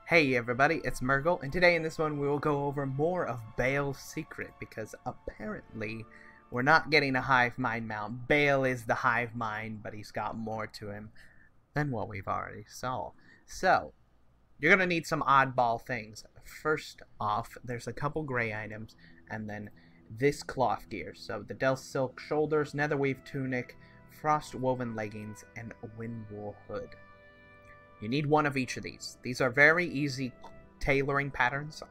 Hey everybody, it's Murgle, and today in this one we will go over more of Baa'l's secret, because apparently we're not getting a hive mind mount. Baa'l is the hive mind, but he's got more to him than what we've already saw. So, you're going to need some oddball things. First off, there's a couple gray items, and then this cloth gear. So, the Del Silk shoulders, netherweave tunic, frost woven leggings, and wind wool hood. You need one of each of these. These are very easy tailoring patterns.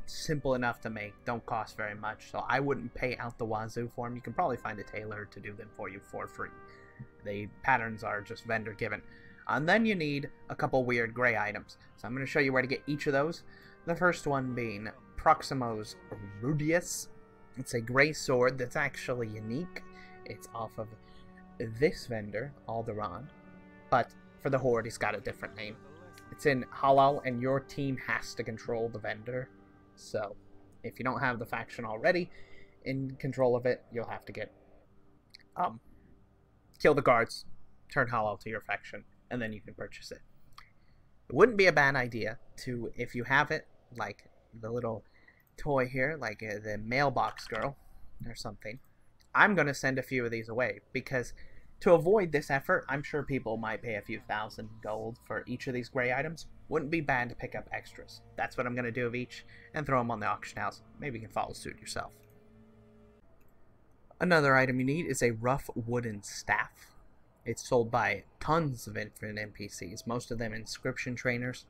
Simple enough to make. Don't cost very much. So I wouldn't pay out the wazoo for them. You can probably find a tailor to do them for you for free. The patterns are just vendor given. And then you need a couple weird gray items. So I'm going to show you where to get each of those. The first one being Prximos Rubeus. It's a gray sword that's actually unique. It's off of this vendor, Alderaan. But for the Horde, he's got a different name. It's in Halal, and your team has to control the vendor. So, if you don't have the faction already in control of it, you'll have to get kill the guards, turn Halal to your faction, and then you can purchase it. It wouldn't be a bad idea to, if you have it, like the little toy here, like the mailbox girl or something. I'm going to send a few of these away, because to avoid this effort, I'm sure people might pay a few thousand gold for each of these gray items. Wouldn't be bad to pick up extras. That's what I'm going to do of each, and throw them on the auction house. Maybe you can follow suit yourself. Another item you need is a rough wooden staff. It's sold by tons of infinite NPCs, most of them inscription trainers.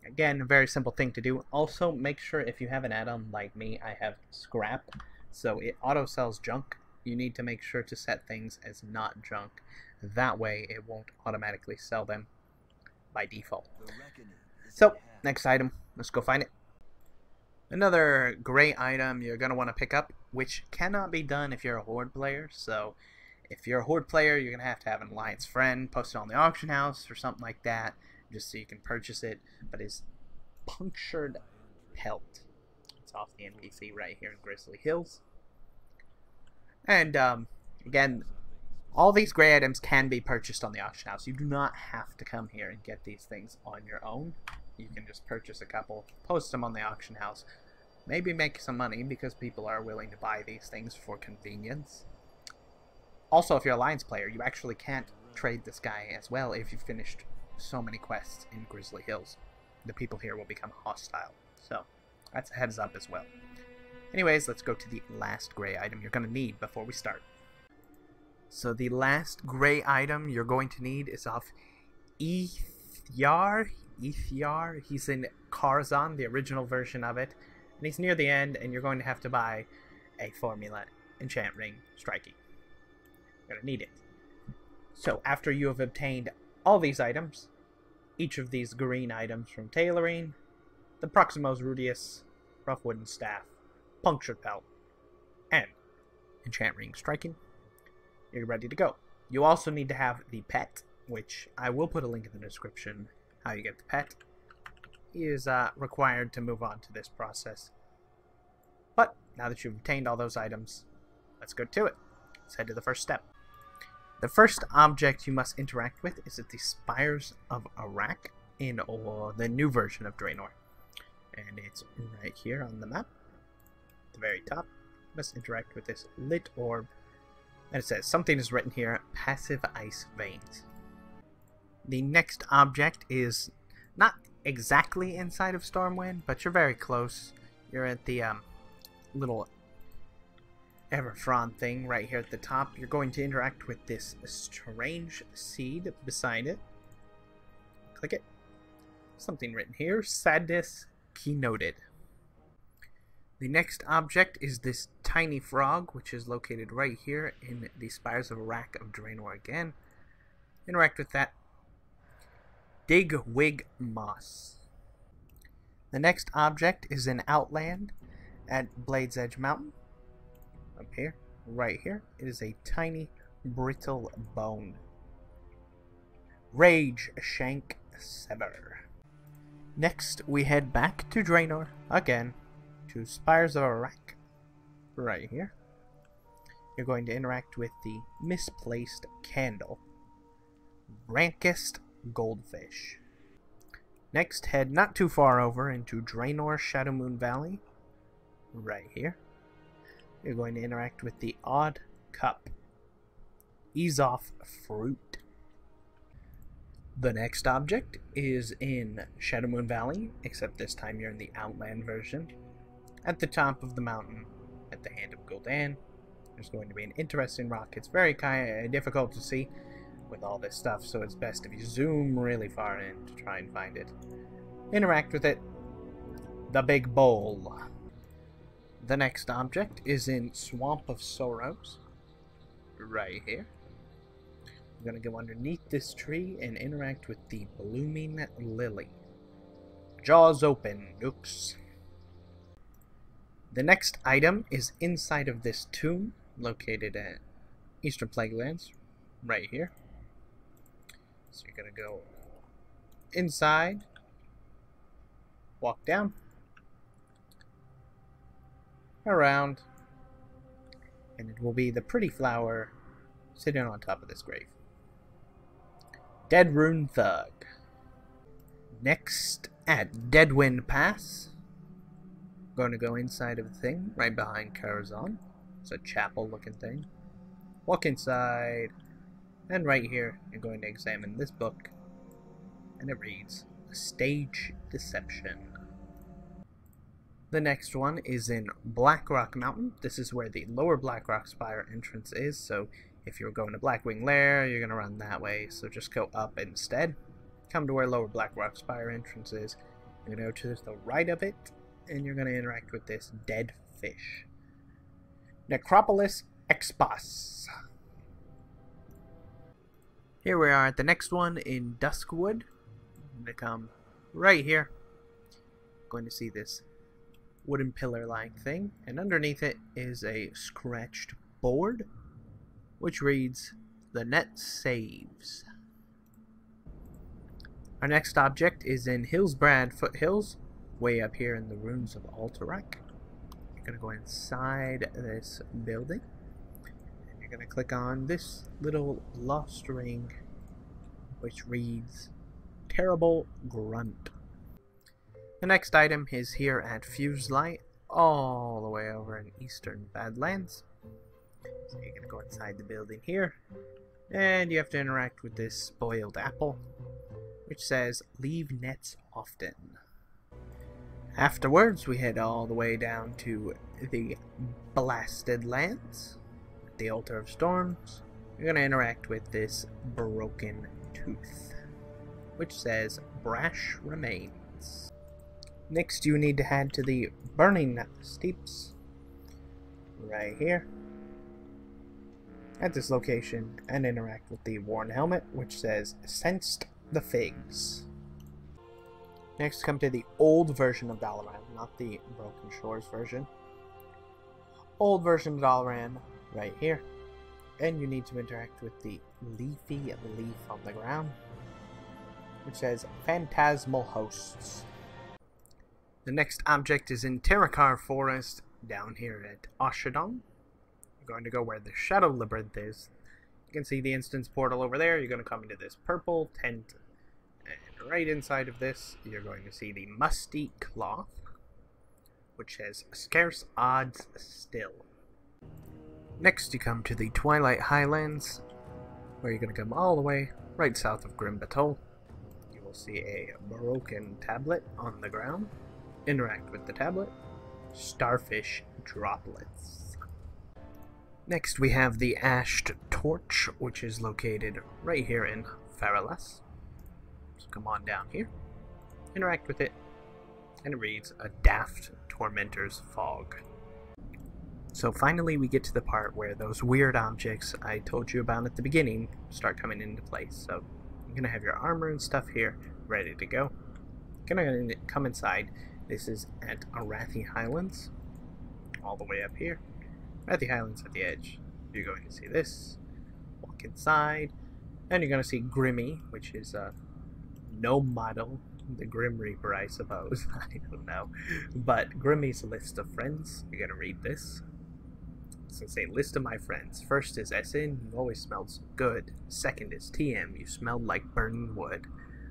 Again, a very simple thing to do. Also, make sure if you have an add-on like me, I have scrap, so it auto-sells junk. You need to make sure to set things as not junk. That way it won't automatically sell them by default. So, next item. Let's go find it. Another gray item you're going to want to pick up, which cannot be done if you're a Horde player. So, if you're a Horde player, you're going to have an Alliance friend post it on the auction house or something like that, just so you can purchase it. But it's Punctured Pelt. It's off the NPC right here in Grizzly Hills. And, again, all these gray items can be purchased on the auction house. You do not have to come here and get these things on your own. You can just purchase a couple, post them on the auction house, maybe make some money because people are willing to buy these things for convenience. Also, if you're a Alliance player, you actually can't trade this guy as well if you've finished so many quests in Grizzly Hills. The people here will become hostile. So, that's a heads up as well. Anyways, let's go to the last gray item you're going to need before we start. So the last gray item you're going to need is off Ethyar. He's in Karzhan, the original version of it. And he's near the end, and you're going to have to buy a formula enchant ring striking. You're going to need it. So after you have obtained all these items, each of these green items from tailoring, the Prximos Rubeus, rough wooden staff, Punctured Pelt, and enchant ring striking, you're ready to go. You also need to have the pet, which I will put a link in the description. How you get the pet is required to move on to this process. But now that you've obtained all those items, let's go to it. Let's head to the first step. The first object you must interact with is at the Spires of Arak in the new version of Draenor. And it's right here on the map. The very top, must interact with this lit orb, and it says something is written here: passive ice veins. The next object is not exactly inside of Stormwind, but you're very close. You're at the little Everfron thing right here at the top. You're going to interact with this strange seed beside it. Click it. Something written here: sadness keynoted. The next object is this tiny frog, which is located right here in the Spires of Arak of Draenor again. Interact with that. Dig Wig Moss. The next object is an Outland at Blade's Edge Mountain. Up here, right here, it is a tiny brittle bone. Rage Shank Sever. Next, we head back to Draenor again. To Spires of Arak, right here. You're going to interact with the Misplaced Candle. Rankest Goldfish. Next, head not too far over into Draenor Shadowmoon Valley, right here. You're going to interact with the Odd Cup. Ease off fruit. The next object is in Shadowmoon Valley, except this time you're in the Outland version. At the top of the mountain, at the hand of Gul'dan, there's going to be an interesting rock. It's very difficult to see with all this stuff, so it's best if you zoom really far in to try and find it. Interact with it. The Big Bowl. The next object is in Swamp of Sorrows, right here. We're going to go underneath this tree and interact with the Blooming Lily. Jaws open, nooks. The next item is inside of this tomb, located at Eastern Plaguelands, right here. So you're going to go inside, walk down, around, and it will be the pretty flower sitting on top of this grave. Dead Rune Thug. Next, at Deadwind Pass, going to go inside of the thing, right behind Karazhan. It's a chapel looking thing. Walk inside, and right here, you're going to examine this book, and it reads, Stage Deception. The next one is in Blackrock Mountain. This is where the lower Blackrock Spire entrance is, so if you're going to Blackwing Lair, you're going to run that way, so just go up instead. Come to where lower Blackrock Spire entrance is. You're going to go to the right of it, and you're going to interact with this dead fish. Necropolis Expos. Here we are at the next one in Duskwood. I'm going to come right here. Going to see this wooden pillar-like thing, and underneath it is a scratched board, which reads, The Net Saves. Our next object is in Hillsbrad Foothills, way up here in the ruins of Alterac. You're going to go inside this building, and you're going to click on this little lost ring, which reads, Terrible Grunt. The next item is here at Fuselight, all the way over in Eastern Badlands. So you're going to go inside the building here, and you have to interact with this spoiled apple, which says, Leave nets often. Afterwards, we head all the way down to the Blasted Lands, the Altar of Storms. You're going to interact with this Broken Tooth, which says, Brash Remains. Next, you need to head to the Burning Steeps, right here, at this location, and interact with the Worn Helmet, which says, Sensed the Figs. Next, come to the old version of Dalaran, not the Broken Shores version. Old version of Dalaran, right here. And you need to interact with the leafy leaf on the ground, which says, Phantasmal Hosts. The next object is in Terakar Forest, down here at Oshadon. You're going to go where the Shadow Labyrinth is. You can see the instance portal over there. You're going to come into this purple tent, and right inside of this, you're going to see the Musty Cloth, which says, Scarce Odds Still. Next, you come to the Twilight Highlands, where you're going to come all the way right south of Grim Batol. You will see a broken tablet on the ground. Interact with the tablet. Starfish Droplets. Next, we have the Ashed Torch, which is located right here in Faralas. So come on down here. Interact with it. And it reads, A Daft Tormentor's Fog. So finally we get to the part where those weird objects I told you about at the beginning start coming into place. So you're going to have your armor and stuff here ready to go. You're going to come inside. This is at Arathi Highlands, all the way up here. Arathi Highlands at the edge. You're going to see this. Walk inside, and you're going to see Grimmy, which is a gnome model. The Grim Reaper, I suppose. I don't know. But Grimmy's list of friends. You're going to read this. It's going to say, List of my friends. First is SN, you always smelled so good. Second is TM, you smelled like burning wood.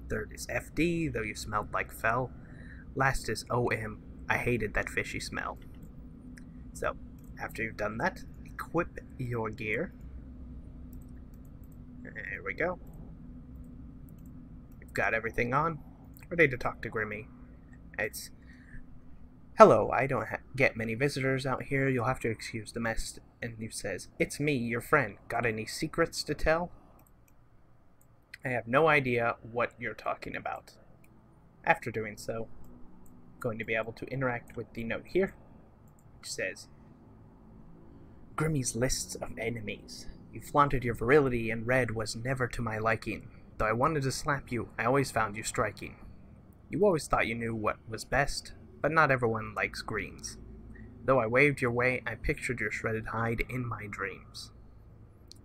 Third is FD, though you smelled like fell. Last is OM, I hated that fishy smell. So, after you've done that, equip your gear. There we go. You've got everything on. Ready to talk to Grimmy. It's... Hello, I don't get many visitors out here. You'll have to excuse the mess. And he says, it's me, your friend. Got any secrets to tell? I have no idea what you're talking about. After doing so, I'm going to be able to interact with the note here, which says, Grimmy's lists of enemies. You flaunted your virility, and red was never to my liking. Though I wanted to slap you, I always found you striking. You always thought you knew what was best, but not everyone likes greens. Though I waved your way, I pictured your shredded hide in my dreams.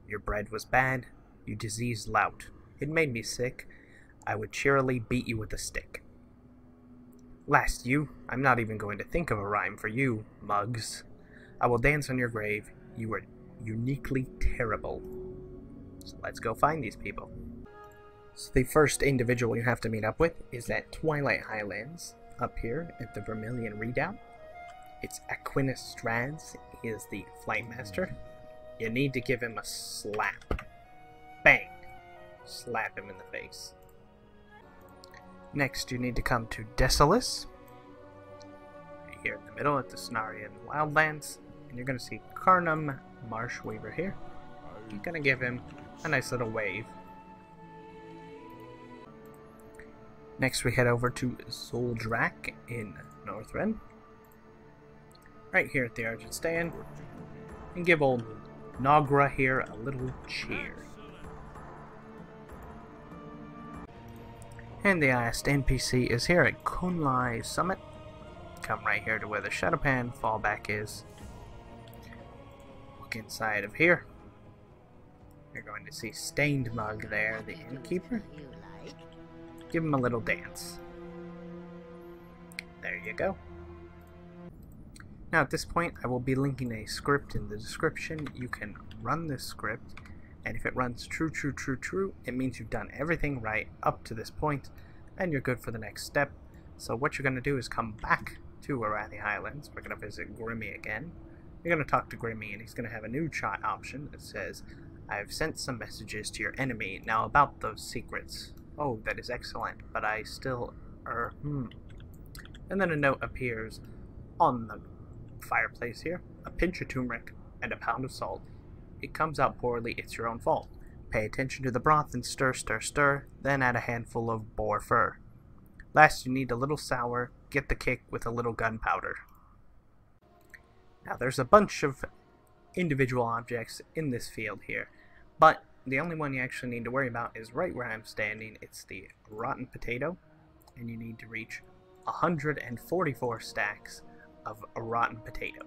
Your bread was bad, you diseased lout. It made me sick. I would cheerily beat you with a stick. Last you, I'm not even going to think of a rhyme for you, mugs. I will dance on your grave. You were uniquely terrible. So let's go find these people. So the first individual you have to meet up with is at Twilight Highlands, up here at the Vermilion Redoubt. It's Aquinas Strats. He is the Flame Master. You need to give him a slap. Bang! Slap him in the face. Next, you need to come to Desolus, right here in the middle at the Cenarian Wildlands, and you're going to see Carnum Marshweaver here. You're going to give him a nice little wave. Next, we head over to Zoldrak in Northrend, right here at the Argent Stand, and give old Nagra here a little cheer. And the last NPC is here at Kunlai Summit. Come right here to where the Shadowpan fallback is. Look inside of here. You're going to see Stained Mug there, the innkeeper. Give him a little dance. There you go. Now at this point I will be linking a script in the description. You can run this script, and if it runs true, true, true, true, it means you've done everything right up to this point, and you're good for the next step. So what you're going to do is come back to Arathi Highlands. We're going to visit Grimmy again. You're going to talk to Grimmy, and he's going to have a new chat option that says, I've sent some messages to your enemy. Now about those secrets. Oh, that is excellent, but I still... And then a note appears on the fireplace here. A pinch of turmeric and a pound of salt. It comes out poorly, it's your own fault. Pay attention to the broth and stir, stir, stir, then add a handful of boar fur. Last, you need a little sour, get the kick with a little gunpowder. Now, there's a bunch of individual objects in this field here, but the only one you actually need to worry about is right where I'm standing. It's the rotten potato, and you need to reach 144 stacks of a rotten potato.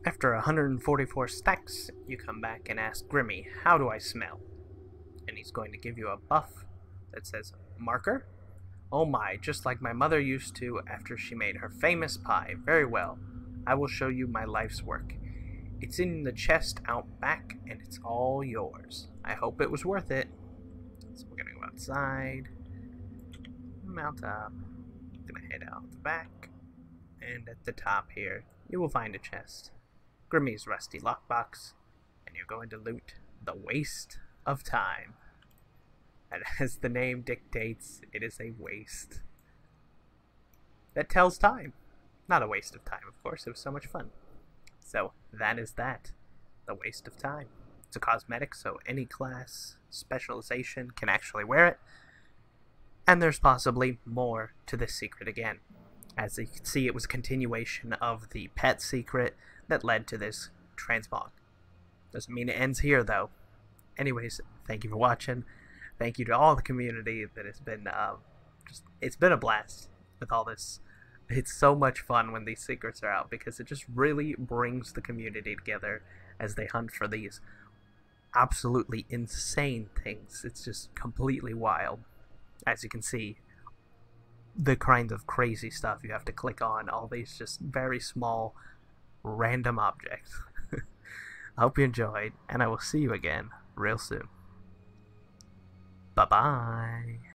After 144 stacks, you come back and ask Grimmy, how do I smell? And he's going to give you a buff that says, marker? Oh my, just like my mother used to after she made her famous pie. Very well, I will show you my life's work. It's in the chest out back, and it's all yours. I hope it was worth it. So we're going to go outside, mount up, going to head out the back, and at the top here, you will find a chest. Grimmy's rusty lockbox, and you're going to loot the Waste of Time. And as the name dictates, it is a waste that tells time. Not a waste of time, of course, it was so much fun. So that is that, the Waste of Time. It's a cosmetic, so any class, specialization can actually wear it. And there's possibly more to this secret again. As you can see, it was a continuation of the pet secret that led to this transmog. Doesn't mean it ends here, though. Anyways, thank you for watching. Thank you to all the community that has been, it's been a blast with all this. It's so much fun when these secrets are out, because it just really brings the community together as they hunt for these absolutely insane things. It's just completely wild. As you can see, the kind of crazy stuff you have to click on, all these just very small random objects. I hope you enjoyed, and I will see you again real soon. Bye-bye.